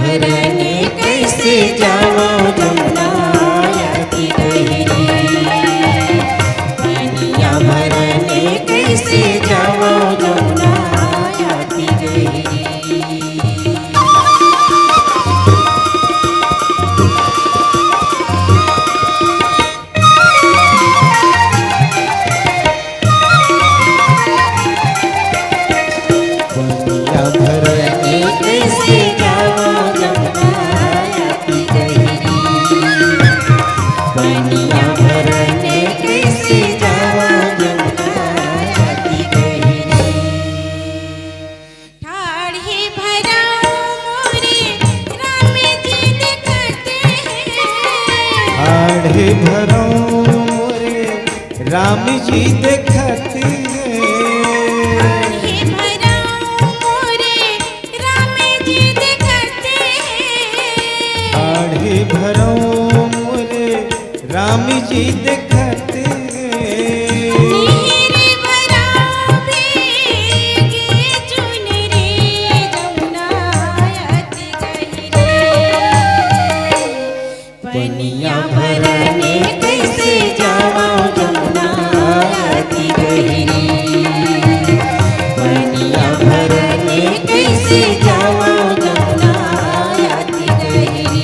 भरने कैसे जाओ जमुना अति गहरी। पनिया भरने कैसे जाओ जमुना अति गहरी। भरो मोरे राम जी देखत हैं। आढ़े भरो मोरे राम जी देखत पनिया भरने कैसे जाओ जमुना अति गहरी। पनिया भरने कैसे जाओ जमुना अति गहरी।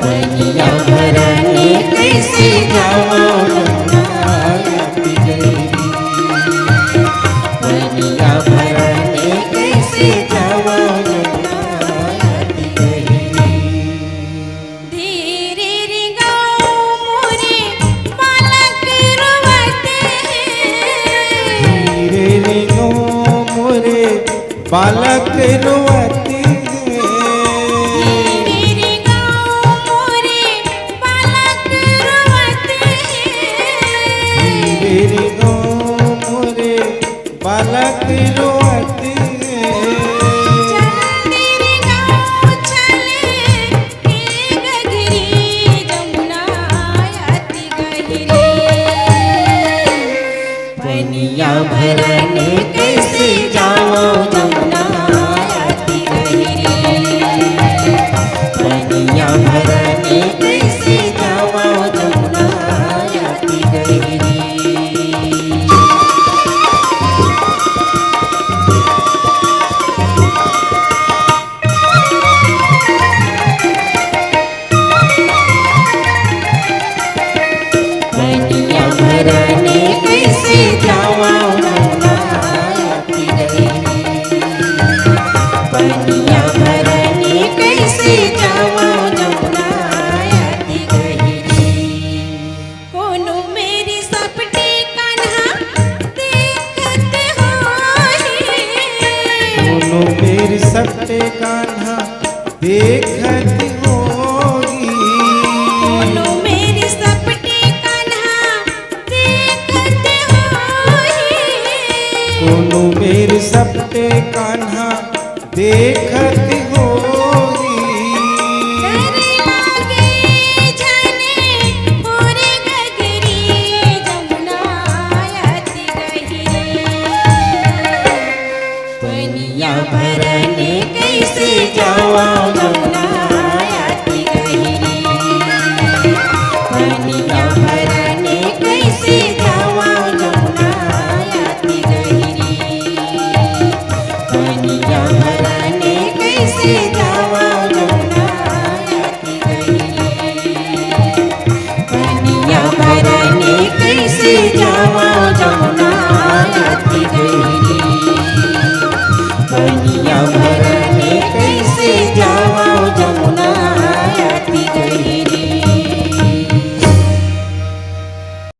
पनिया भरने कैसे जाओ जमुना अति गहरी। पनिया भरने कैसे जाओ जमुना अति गहरी। धीरे रे गाओ मोरे बालक रोवते हैं। धीरे रे गो मोरे बालक रोवते बालक रोवते चलती रे गाओ चले के गगरी जमुना अति गहरी। पनिया भरने कैसे जाओ जमुना अति गहरी। पनिया भरने कैसे जाओ जमुना अति गहरी। पनिया भरने कैसे जाओ जमुना अति गहरी। पनिया भरने कैसे जाओ जमुना अति गहरी। कोनो मेरी सपटी कान्हा देखत होई। दोनों मेरे सपटे कान्हा देखत होगी। कोनो मेरी सपटी कान्हा देखत होई। दोनों मेरे सपटे कान्हा देखत